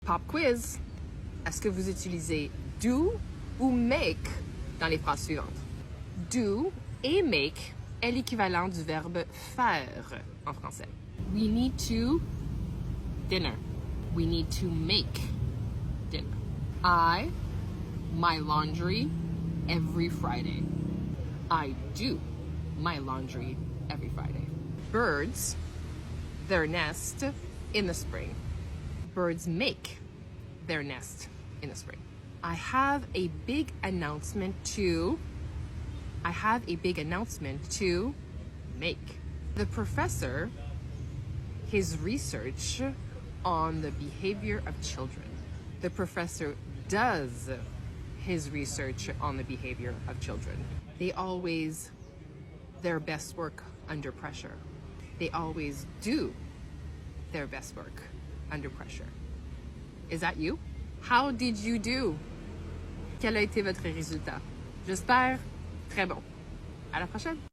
Pop quiz. Est-ce que vous utilisez do ou make dans les phrases suivantes? Do et make est l'équivalent du verbe faire en français. We need to dinner. We need to make dinner. I my laundry every Friday. I do my laundry every Friday. Birds, their nest in the spring. Birds make their nest in the spring. I have a big announcement to make. The professor, his research on the behavior of children. The professor does his research on the behavior of children. They always their best work under pressure. They always do their best work under pressure. Is that you? How did you do? Quel a été votre résultat? J'espère très bon. À la prochaine!